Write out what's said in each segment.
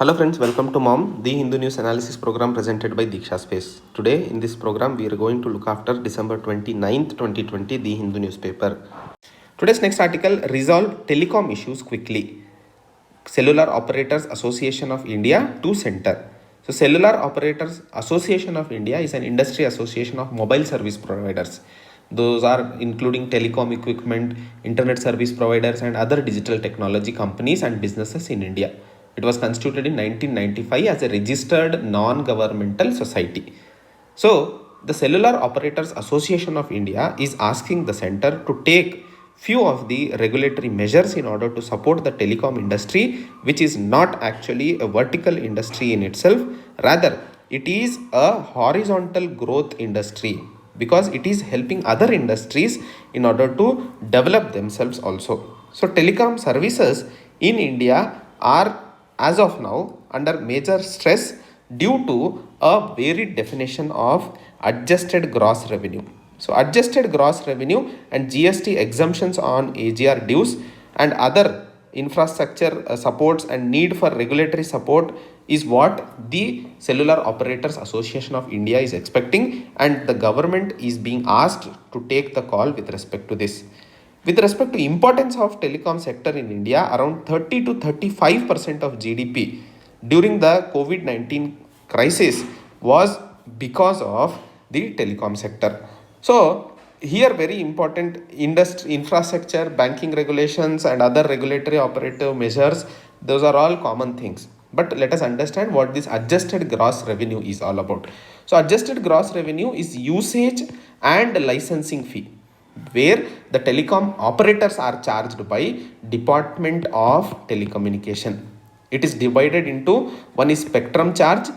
Hello friends, welcome to MOM, the Hindu News Analysis program presented by Diksha Space. Today in this program we are going to look after December 29th, 2020, the Hindu newspaper. Today's next article, resolve telecom issues quickly. Cellular Operators Association of India to center. So Cellular Operators Association of India is an industry association of mobile service providers. Those are including telecom equipment, internet service providers and other digital technology companies and businesses in India. It was constituted in 1995 as a registered non-governmental society. So the Cellular Operators Association of India is asking the center to take few of the regulatory measures in order to support the telecom industry, which is not actually a vertical industry in itself. Rather, it is a horizontal growth industry because it is helping other industries in order to develop themselves also. So telecom services in India are as of now under major stress due to a varied definition of adjusted gross revenue. So adjusted gross revenue and GST exemptions on AGR dues and other infrastructure supports and need for regulatory support is what the Cellular Operators Association of India is expecting, and the government is being asked to take the call with respect to this. With respect to importance of telecom sector in India, around 30 to 35% of GDP during the COVID-19 crisis was because of the telecom sector. So here very important industry infrastructure, banking regulations and other regulatory operative measures, those are all common things. But let us understand what this adjusted gross revenue is all about. So adjusted gross revenue is usage and licensing fee, where the telecom operators are charged by Department of Telecommunication. It is divided into, one is spectrum charge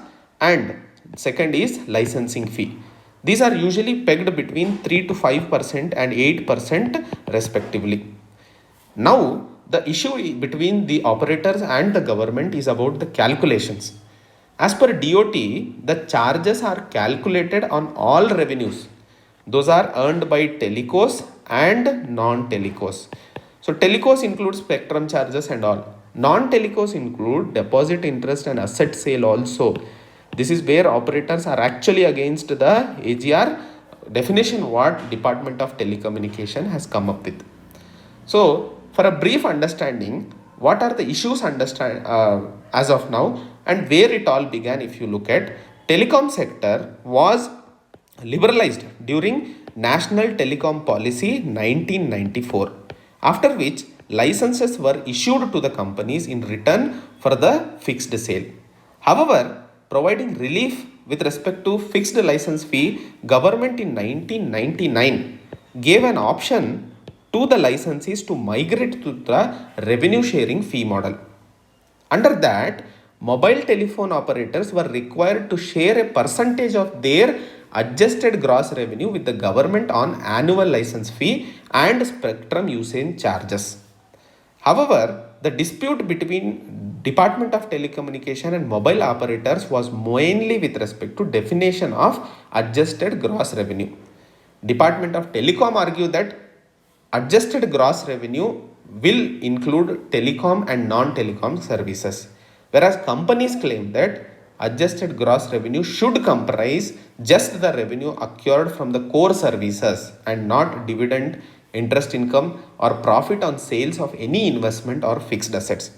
and second is licensing fee. These are usually pegged between 3 to 5% and 8% respectively. Now the issue between the operators and the government is about the calculations. As per DOT, the charges are calculated on all revenues. Those are earned by telecos and non-telecos. So telecos include spectrum charges and all. Non-telecos include deposit interest and asset sale also. This is where operators are actually against the AGR definition what Department of Telecommunication has come up with. So for a brief understanding, what are the issues as of now and where it all began? If you look at, telecom sector was liberalized during National Telecom Policy 1994, after which licenses were issued to the companies in return for the fixed sale. However, providing relief with respect to fixed license fee, government in 1999 gave an option to the licensees to migrate to the revenue sharing fee model. Under that, mobile telephone operators were required to share a percentage of their adjusted gross revenue with the government on annual license fee and spectrum usage charges. However, the dispute between Department of Telecommunication and mobile operators was mainly with respect to definition of adjusted gross revenue. Department of Telecom argued that adjusted gross revenue will include telecom and non-telecom services, whereas companies claim that adjusted gross revenue should comprise just the revenue acquired from the core services and not dividend, interest income or profit on sales of any investment or fixed assets.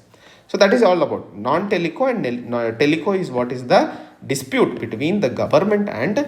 So that is all about non-teleco, and teleco is what is the dispute between the government and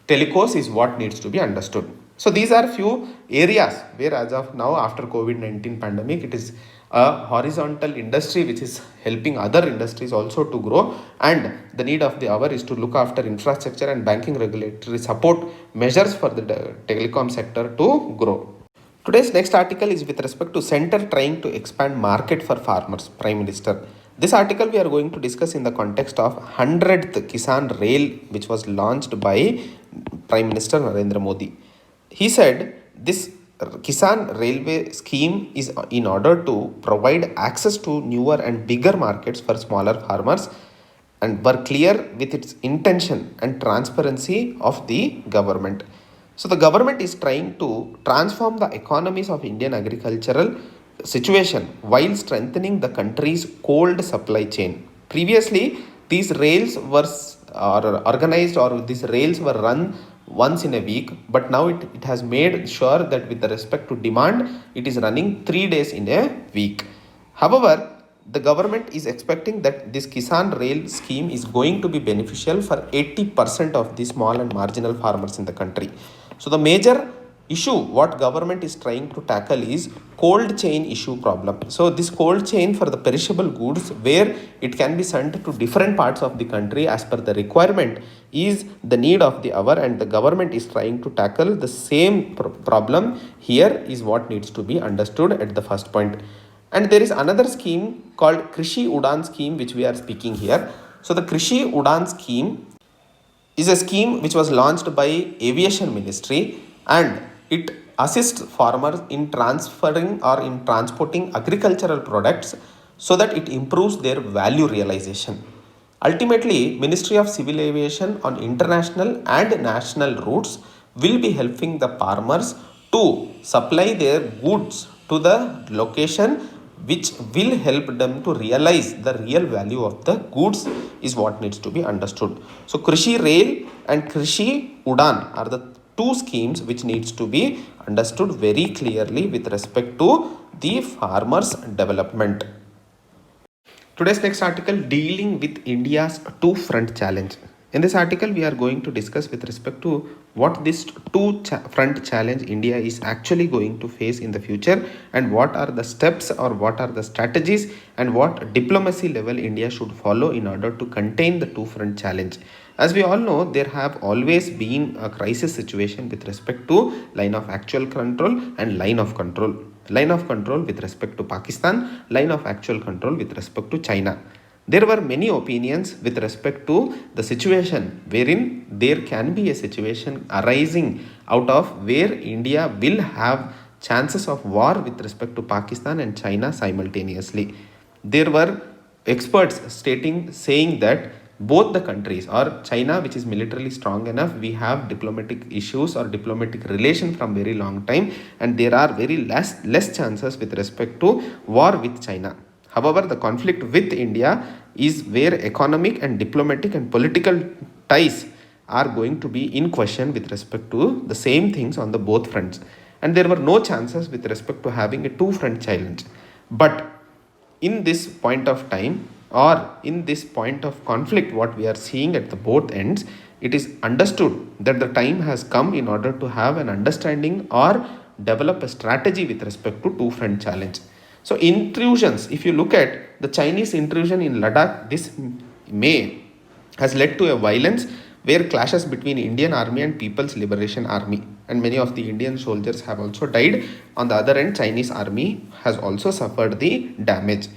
telecos is what needs to be understood. So these are few areas where as of now after COVID-19 pandemic, it is a horizontal industry which is helping other industries also to grow, and the need of the hour is to look after infrastructure and banking regulatory support measures for the telecom sector to grow. Today's next article is with respect to center trying to expand market for farmers, Prime Minister. This article we are going to discuss in the context of 100th Kisan Rail, which was launched by Prime Minister Narendra Modi. He said this Kisan Railway scheme is in order to provide access to newer and bigger markets for smaller farmers, and were clear with its intention and transparency of the government. So the government is trying to transform the economies of Indian agricultural situation while strengthening the country's cold supply chain. Previously, these rails were organized, or these rails were run once in a week, but now it has made sure that with the respect to demand, it is running 3 days in a week. However, the government is expecting that this Kisan Rail scheme is going to be beneficial for 80% of the small and marginal farmers in the country. So the major issue what government is trying to tackle is cold chain issue problem. So this cold chain for the perishable goods, where it can be sent to different parts of the country as per the requirement, is the need of the hour, and the government is trying to tackle the same problem. Here is what needs to be understood at the first point. And there is another scheme called Krishi Udan scheme, which we are speaking here. So the Krishi Udan scheme is a scheme which was launched by Aviation Ministry, and it assists farmers in transferring or in transporting agricultural products so that it improves their value realization. Ultimately, Ministry of Civil Aviation on international and national routes will be helping the farmers to supply their goods to the location, which will help them to realize the real value of the goods, is what needs to be understood. So Krishi Rail and Krishi Udan are the two schemes which needs to be understood very clearly with respect to the farmers development. Today's next article, dealing with India's two-front challenge. In this article, we are going to discuss with respect to what this two-front challenge India is actually going to face in the future, and what are the steps or what are the strategies and what diplomacy level India should follow in order to contain the two-front challenge. As we all know, there have always been a crisis situation with respect to line of actual control and line of control. Line of control with respect to Pakistan, line of actual control with respect to China. There were many opinions with respect to the situation wherein there can be a situation arising out of where India will have chances of war with respect to Pakistan and China simultaneously. There were experts saying that both the countries, or China, which is militarily strong enough, we have diplomatic issues or diplomatic relation from very long time, and there are very less chances with respect to war with China. However, the conflict with India is where economic and diplomatic and political ties are going to be in question with respect to the same things on the both fronts, and there were no chances with respect to having a two-front challenge. But in this point of time, or in this point of conflict what we are seeing at the both ends, it is understood that the time has come in order to have an understanding or develop a strategy with respect to two-front challenge. So intrusions, if you look at the Chinese intrusion in Ladakh this May, has led to a violence where clashes between Indian Army and People's Liberation Army, and many of the Indian soldiers have also died. On the other end, Chinese army has also suffered the damage.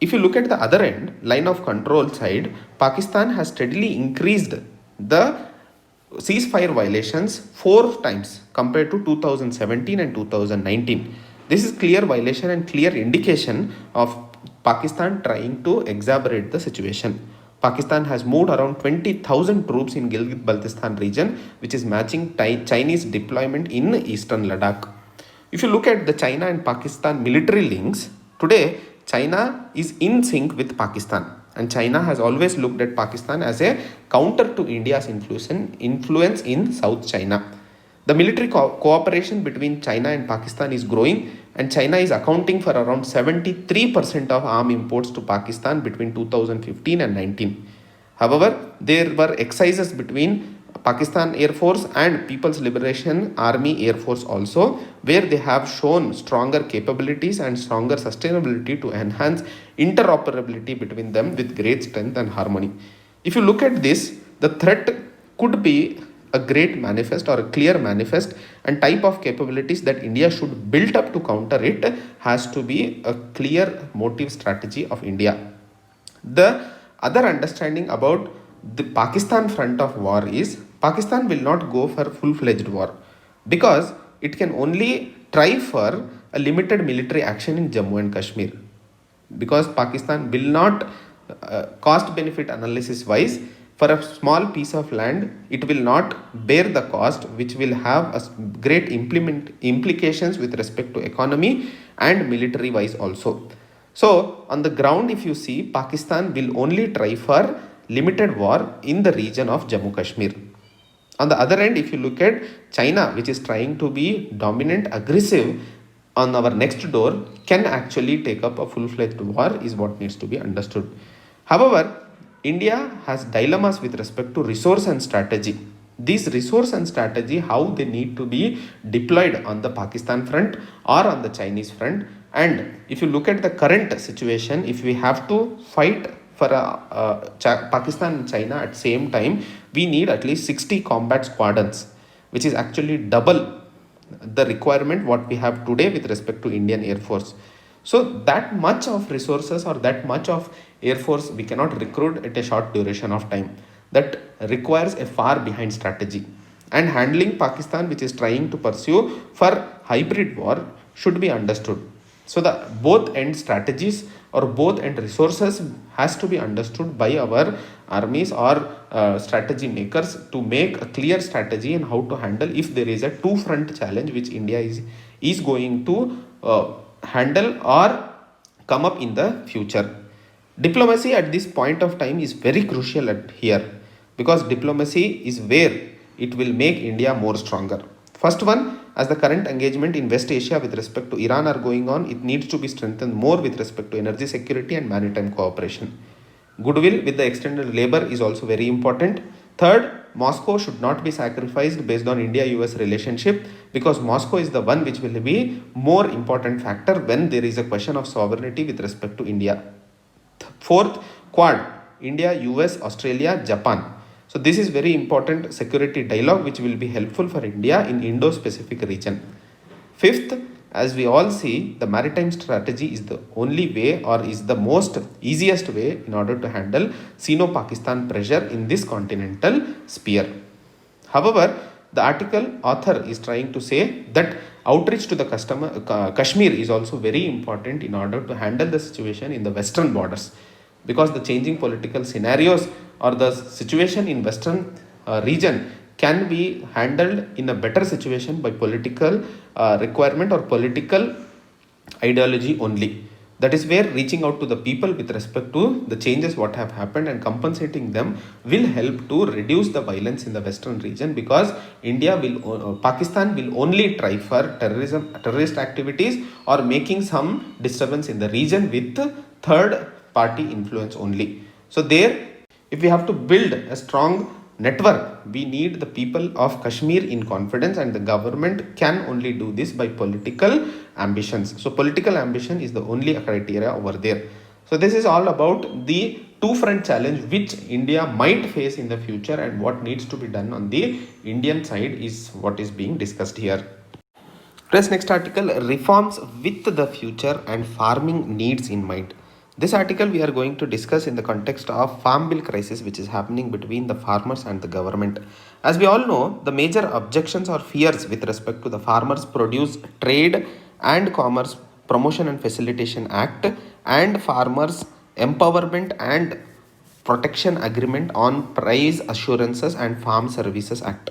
If you look at the other end, line of control side, Pakistan has steadily increased the ceasefire violations 4 times compared to 2017 and 2019. This is clear violation and clear indication of Pakistan trying to exacerbate the situation. Pakistan has moved around 20,000 troops in Gilgit-Baltistan region, which is matching Chinese deployment in eastern Ladakh. If you look at the China and Pakistan military links, today China is in sync with Pakistan, and China has always looked at Pakistan as a counter to India's influence in South China. The military cooperation between China and Pakistan is growing, and China is accounting for around 73% of arms imports to Pakistan between 2015 and 19. However, there were exercises between Pakistan Air Force and People's Liberation Army Air Force also, where they have shown stronger capabilities and stronger sustainability to enhance interoperability between them with great strength and harmony. If you look at this, the threat could be a great manifest or a clear manifest, and type of capabilities that India should build up to counter it has to be a clear motive strategy of India. The other understanding about the Pakistan front of war is Pakistan will not go for full-fledged war, because it can only try for a limited military action in Jammu and Kashmir, because Pakistan will not cost benefit analysis wise, for a small piece of land it will not bear the cost, which will have a great implications with respect to economy and military wise also. So on the ground, if you see, Pakistan will only try for limited war in the region of Jammu Kashmir. On the other end, if you look at China, which is trying to be dominant, aggressive on our next door, can actually take up a full-fledged war is what needs to be understood. However, India has dilemmas with respect to resource and strategy. These resource and strategy, how they need to be deployed on the Pakistan front or on the Chinese front. And if you look at the current situation, if we have to fight for Pakistan and China at same time, we need at least 60 combat squadrons, which is actually double the requirement what we have today with respect to Indian Air Force. So that much of resources or that much of Air Force we cannot recruit at a short duration of time. That requires a far behind strategy. And handling Pakistan, which is trying to pursue for hybrid war, should be understood. So the both end strategies or both end resources has to be understood by our armies or strategy makers to make a clear strategy and how to handle if there is a two front challenge which India is going to handle or come up in the future. Diplomacy at this point of time is very crucial at here, because diplomacy is where it will make India more stronger. First one, as the current engagement in West Asia with respect to Iran are going on, it needs to be strengthened more with respect to energy security and maritime cooperation. Goodwill with the extended labor is also very important. Third, Moscow should not be sacrificed based on India-US relationship, because Moscow is the one which will be more important factor when there is a question of sovereignty with respect to India. Fourth, Quad, India, US, Australia, Japan. So this is very important security dialogue which will be helpful for India in Indo-Pacific region. Fifth, as we all see, the maritime strategy is the only way or is the most easiest way in order to handle Sino-Pakistan pressure in this continental sphere. However, the article author is trying to say that outreach to the Kashmir is also very important in order to handle the situation in the western borders, because the changing political scenarios or the situation in western region can be handled in a better situation by political requirement or political ideology only. That is where reaching out to the people with respect to the changes what have happened and compensating them will help to reduce the violence in the western region, because Pakistan will only try for terrorist activities or making some disturbance in the region with third party influence only. So there, if we have to build a strong network, we need the people of Kashmir in confidence, and the government can only do this by political ambitions. So political ambition is the only criteria over there. So this is all about the two front challenge which India might face in the future, and what needs to be done on the Indian side is what is being discussed here. Press next article, reforms with the future and farming needs in mind. This article we are going to discuss in the context of farm bill crisis which is happening between the farmers and the government. As we all know, the major objections or fears with respect to the Farmers Produce Trade and Commerce Promotion and Facilitation Act and Farmers Empowerment and Protection Agreement on Price Assurances and Farm Services Act.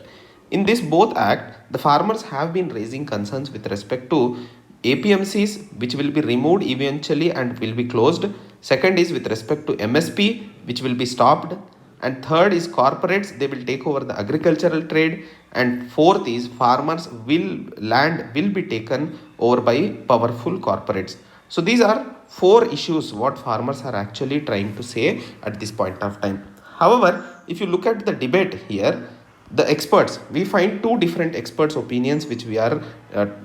In this both act, the farmers have been raising concerns with respect to APMCs, which will be removed eventually and will be closed. Second is with respect to MSP, which will be stopped. And third is corporates, they will take over the agricultural trade. And fourth is land will be taken over by powerful corporates. So these are four issues what farmers are actually trying to say at this point of time. However, if you look at the debate here, the experts, we find two different experts opinions which we are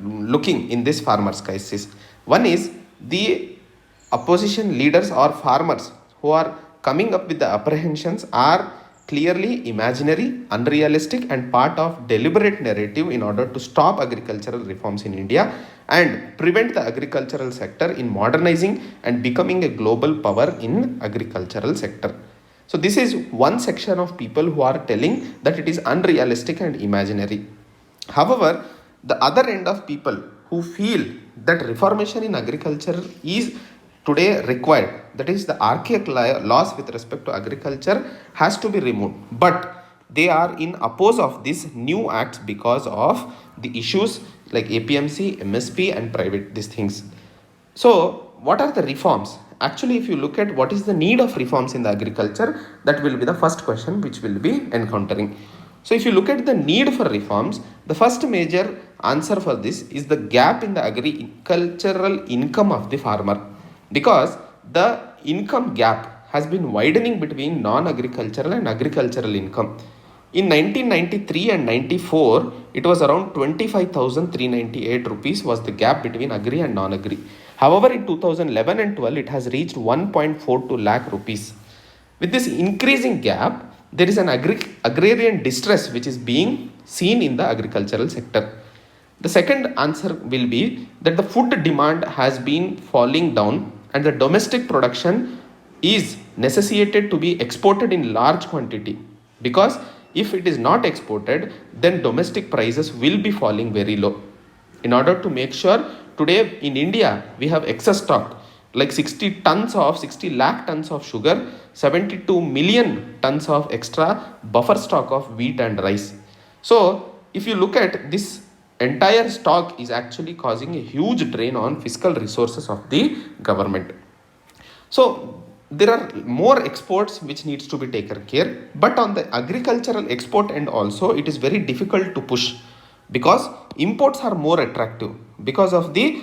looking in this farmers crisis. One is the opposition leaders or farmers who are coming up with the apprehensions are clearly imaginary, unrealistic and part of deliberate narrative in order to stop agricultural reforms in India and prevent the agricultural sector in modernizing and becoming a global power in agricultural sector. So this is one section of people who are telling that it is unrealistic and imaginary. However, the other end of people who feel that reformation in agriculture is today required, that is the archaic laws with respect to agriculture has to be removed. But they are in oppose of these new acts because of the issues like APMC, MSP and private these things. So what are the reforms? Actually, if you look at what is the need of reforms in the agriculture, that will be the first question which will be encountering. So if you look at the need for reforms, the first major answer for this is the gap in the agricultural income of the farmer, because the income gap has been widening between non-agricultural and agricultural income. In 1993 and 94, it was around 25,398 rupees was the gap between agri and non-agri. However, in 2011 and 12, it has reached 1.42 lakh rupees. With this increasing gap, there is an agrarian distress which is being seen in the agricultural sector. The second answer will be that the food demand has been falling down and the domestic production is necessitated to be exported in large quantity, because if it is not exported, then domestic prices will be falling very low. In order to make sure, today in India we have excess stock like 60 lakh tons of sugar, 72 million tons of extra buffer stock of wheat and rice. So if you look at this, entire stock is actually causing a huge drain on fiscal resources of the government. So there are more exports which needs to be taken care, but on the agricultural export end also it is very difficult to push, because imports are more attractive because of the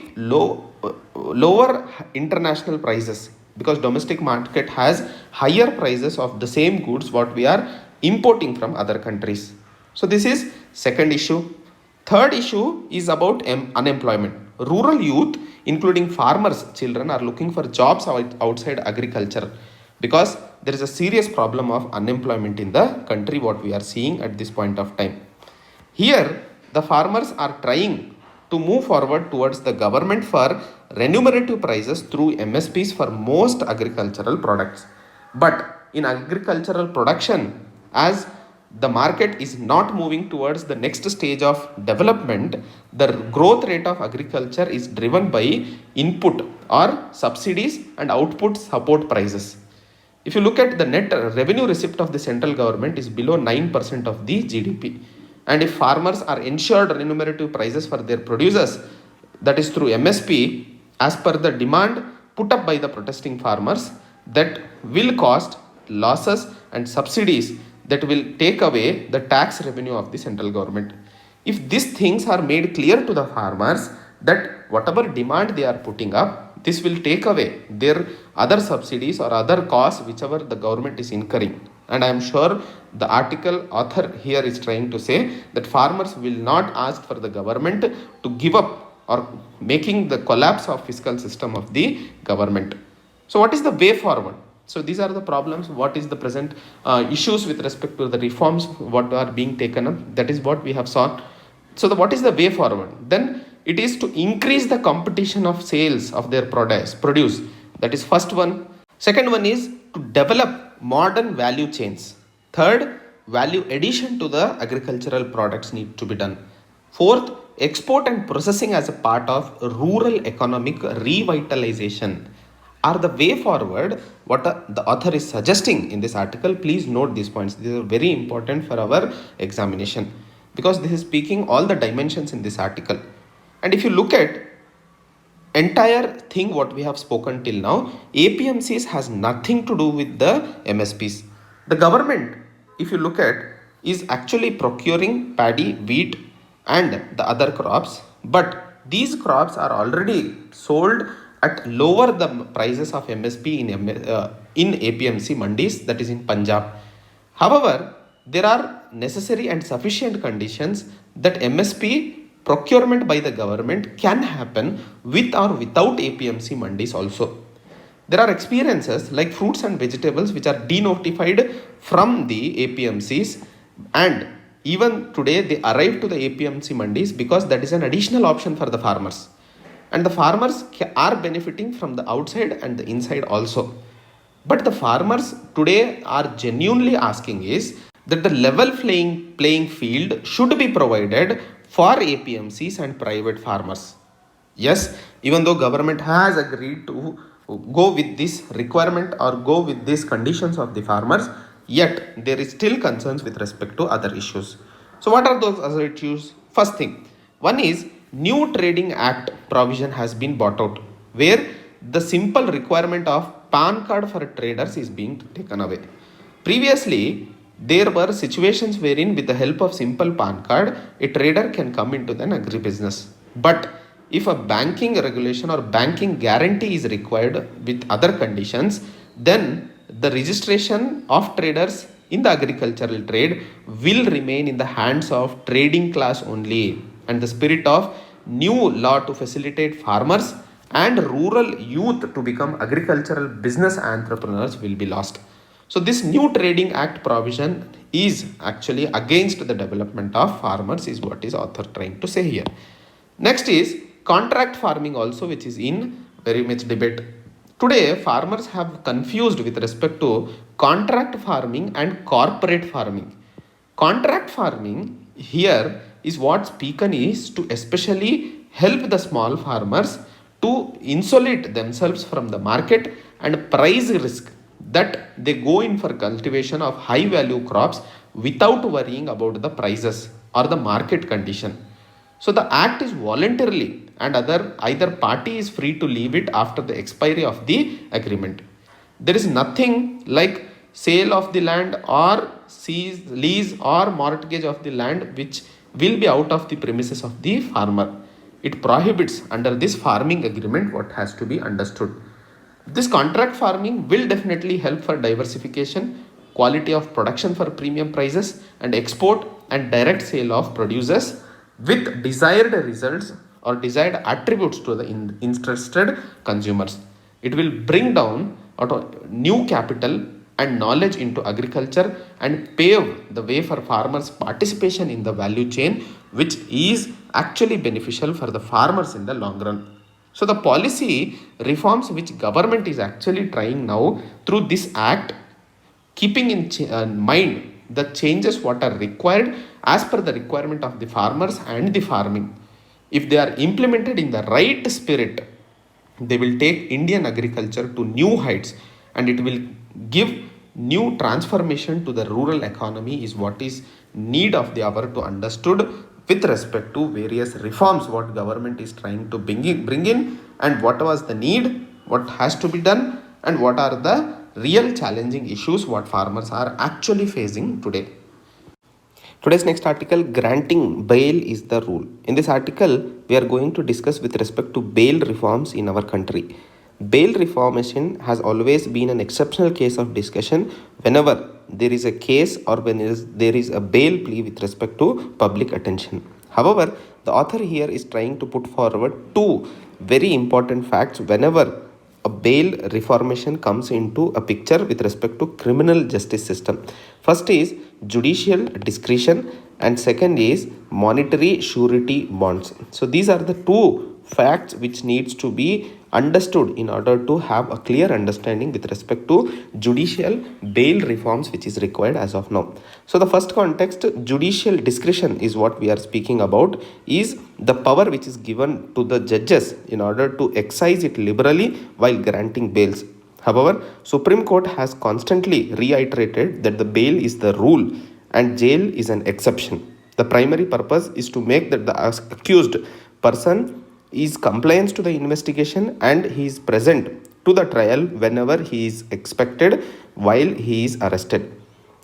lower international prices, because domestic market has higher prices of the same goods what we are importing from other countries. So this is second issue. Third issue is about unemployment. Rural youth, including farmers children, are looking for jobs outside agriculture, because there is a serious problem of unemployment in the country what we are seeing at this point of time. Here the farmers are trying to move forward towards the government for remunerative prices through MSPs for most agricultural products. But in agricultural production, as the market is not moving towards the next stage of development, the growth rate of agriculture is driven by input or subsidies and output support prices. If you look at the net revenue receipt of the central government is below 9% of the GDP. And if farmers are ensured remunerative prices for their producers, that is through MSP, as per the demand put up by the protesting farmers, that will cost losses and subsidies that will take away the tax revenue of the central government. If these things are made clear to the farmers, that whatever demand they are putting up, this will take away their other subsidies or other costs whichever the government is incurring. And I am sure the article author here is trying to say that farmers will not ask for the government to give up or making the collapse of fiscal system of the government. So what is the way forward? So these are the problems. What is the present issues with respect to the reforms what are being taken up? That is what we have sought. So what is the way forward? Then it is to increase the competition of sales of their produce. That is first one. Second one is to develop modern value chains. Third, value addition to the agricultural products need to be done. Fourth, export and processing as a part of rural economic revitalization are the way forward. What the author is suggesting in this article, please note these points. These are very important for our examination, because this is speaking all the dimensions in this article. And if you look at entire thing what we have spoken till now, APMCs has nothing to do with the MSPs. The government, if you look at, is actually procuring paddy, wheat and the other crops, but these crops are already sold at lower the prices of MSP in APMC mandis, that is in Punjab. However, there are necessary and sufficient conditions that MSP procurement by the government can happen with or without APMC mandis also. There are experiences like fruits and vegetables which are denotified from the APMCs, and even today they arrive to the APMC mandis because that is an additional option for the farmers. And the farmers are benefiting from the outside and the inside also. But the farmers today are genuinely asking is that the level playing field should be provided for APMCs and private farmers. Yes, even though government has agreed to go with this requirement or go with these conditions of the farmers, yet there is still concerns with respect to other issues. So what are those other issues? First thing, one is New Trading Act provision has been brought out, where the simple requirement of PAN card for traders is being taken away. Previously, there were situations wherein with the help of simple PAN card, a trader can come into an agribusiness. But if a banking regulation or banking guarantee is required with other conditions, then the registration of traders in the agricultural trade will remain in the hands of trading class only, and the spirit of new law to facilitate farmers and rural youth to become agricultural business entrepreneurs will be lost. So this new trading act provision is actually against the development of farmers is what is author trying to say here. Next is contract farming also, which is in very much debate. Today farmers have confused with respect to contract farming and corporate farming. Contract farming here is what speaker is to especially help the small farmers to insulate themselves from the market and price risk, that they go in for cultivation of high value crops without worrying about the prices or the market condition. So the act is voluntarily and either party is free to leave it after the expiry of the agreement. There is nothing like sale of the land or lease or mortgage of the land which will be out of the premises of the farmer. It prohibits under this farming agreement what has to be understood. This contract farming will definitely help for diversification, quality of production for premium prices, and export and direct sale of producers with desired results or desired attributes to the interested consumers. It will bring down new capital and knowledge into agriculture and pave the way for farmers' participation in the value chain, which is actually beneficial for the farmers in the long run. So the policy reforms which government is actually trying now through this act, keeping in mind the changes what are required as per the requirement of the farmers and the farming. If they are implemented in the right spirit, they will take Indian agriculture to new heights, and it will give new transformation to the rural economy is what is need of the hour to understood with respect to various reforms what government is trying to bring in, and what was the need, what has to be done, and what are the real challenging issues what farmers are actually facing today. Today's next article, granting bail is the rule. In this article, we are going to discuss with respect to bail reforms in our country. Bail reformation has always been an exceptional case of discussion whenever there is a case or when there is a bail plea with respect to public attention. However, the author here is trying to put forward two very important facts whenever a bail reformation comes into a picture with respect to criminal justice system. First is judicial discretion and second is monetary surety bonds. So these are the two facts which needs to be understood in order to have a clear understanding with respect to judicial bail reforms which is required as of now. So the first context, judicial discretion is what we are speaking about, is the power which is given to the judges in order to exercise it liberally while granting bails. However, Supreme Court has constantly reiterated that the bail is the rule and jail is an exception. The primary purpose is to make that the accused person is compliant to the investigation and he is present to the trial whenever he is expected while he is arrested.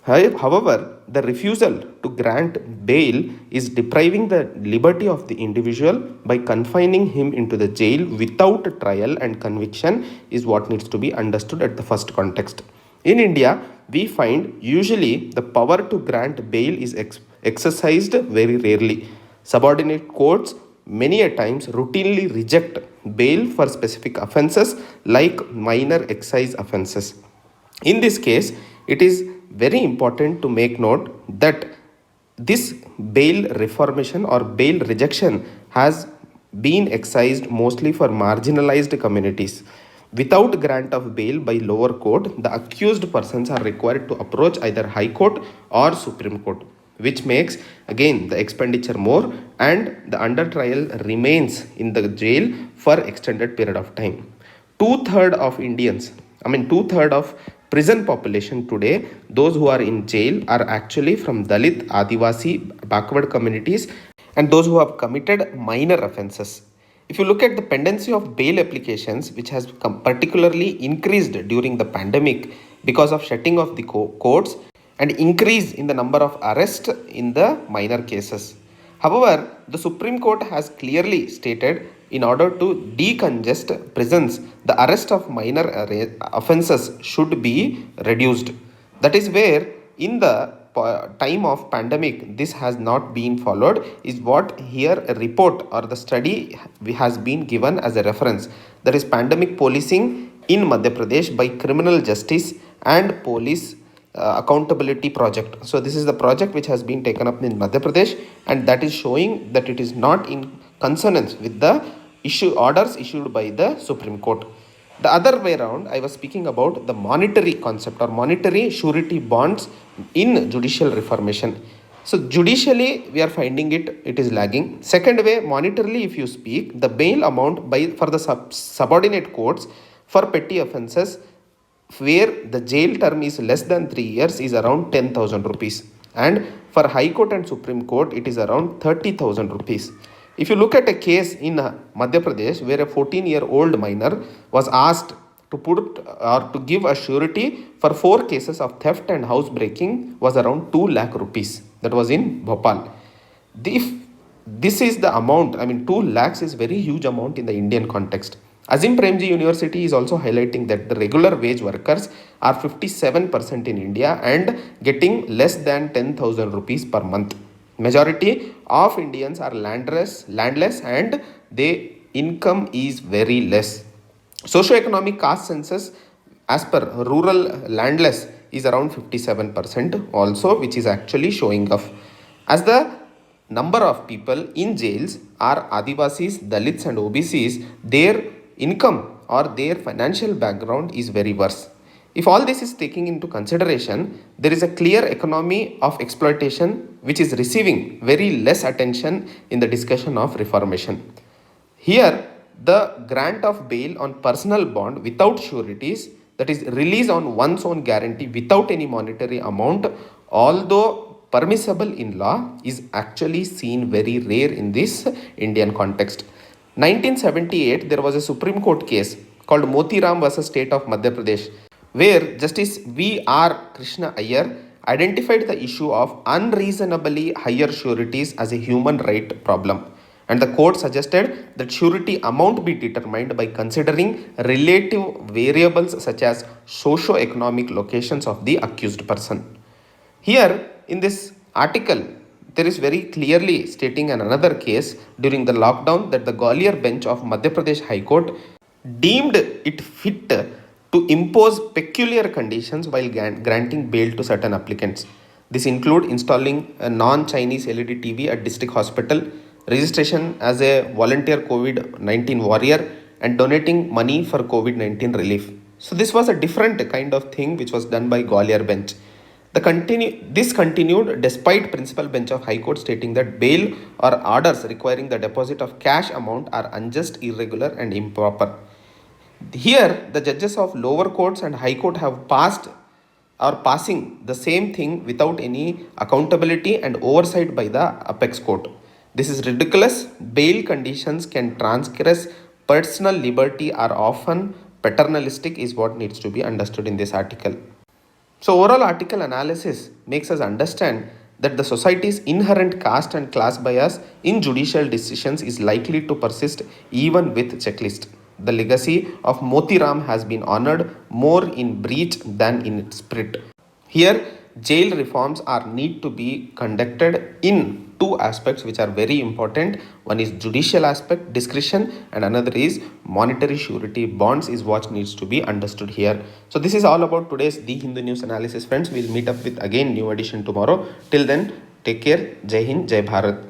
However, the refusal to grant bail is depriving the liberty of the individual by confining him into the jail without trial and conviction is what needs to be understood at the first context. In India, we find usually the power to grant bail is exercised very rarely. Subordinate courts many a times routinely reject bail for specific offences like minor excise offences. In this case, it is very important to make note that this bail reformation or bail rejection has been excised mostly for marginalized communities. Without grant of bail by lower court, the accused persons are required to approach either High Court or Supreme Court, which makes again the expenditure more and the under trial remains in the jail for extended period of time. Two-thirds of prison population today, those who are in jail are actually from Dalit, Adivasi, backward communities and those who have committed minor offences. If you look at the pendency of bail applications, which has particularly increased during the pandemic because of shutting of the courts and increase in the number of arrests in the minor cases. However, the Supreme Court has clearly stated in order to decongest prisons, the arrest of minor offences should be reduced. That is where in the time of pandemic this has not been followed, is what here a report or the study has been given as a reference. That is pandemic policing in Madhya Pradesh by Criminal Justice and Police Accountability Project. So this is the project which has been taken up in Madhya Pradesh, and that is showing that it is not in consonance with the orders issued by the Supreme Court. The other way around, I was speaking about the monetary concept or monetary surety bonds in judicial reformation. So judicially, we are finding it is lagging. Second way, monetarily, if you speak, the bail amount for the subordinate courts for petty offences where the jail term is less than 3 years is around 10,000 rupees, and for High Court and Supreme Court it is around 30,000 rupees. If you look at a case in Madhya Pradesh where a 14-year-old minor was asked to put or to give a surety for 4 cases of theft and housebreaking was around 2 lakh rupees. That was in Bhopal. If this is the amount, 2 lakhs is very huge amount in the Indian context. Azim Premji University is also highlighting that the regular wage workers are 57% in India and getting less than 10,000 rupees per month. Majority of Indians are landless and their income is very less. Socioeconomic caste census as per rural landless is around 57% also, which is actually showing off. As the number of people in jails are Adivasis, Dalits and OBCs, their income or their financial background is very worse. If all this is taken into consideration, there is a clear economy of exploitation which is receiving very less attention in the discussion of reformation. Here, the grant of bail on personal bond without sureties, that is release on one's own guarantee without any monetary amount, although permissible in law, is actually seen very rare in this Indian context. 1978, there was a Supreme Court case called Motiram versus State of Madhya Pradesh, where Justice V.R. Krishna Iyer identified the issue of unreasonably higher sureties as a human right problem. And the court suggested that surety amount be determined by considering relative variables such as socio-economic locations of the accused person. Here, in this article, there is very clearly stating another case during the lockdown that the Gwalior bench of Madhya Pradesh High Court deemed it fit to impose peculiar conditions while granting bail to certain applicants. This include installing a non-Chinese LED TV at district hospital, registration as a volunteer COVID-19 warrior, and donating money for COVID-19 relief. So this was a different kind of thing which was done by Gwalior bench. This continued despite principal bench of High Court stating that bail or orders requiring the deposit of cash amount are unjust, irregular and improper. Here, the judges of lower courts and High Court have passing the same thing without any accountability and oversight by the apex court. This is ridiculous. Bail conditions can transgress personal liberty, are often paternalistic, is what needs to be understood in this article. So overall article analysis makes us understand that the society's inherent caste and class bias in judicial decisions is likely to persist even with checklist. The legacy of Motiram has been honored more in breach than in spirit. Here, jail reforms are need to be conducted in two aspects which are very important. One is judicial aspect, discretion, and another is monetary surety bonds is what needs to be understood here. So this is all about today's The Hindu News analysis, friends. We'll meet up with again new edition tomorrow. Till then, take care. Jai Hind, Jai Bharat.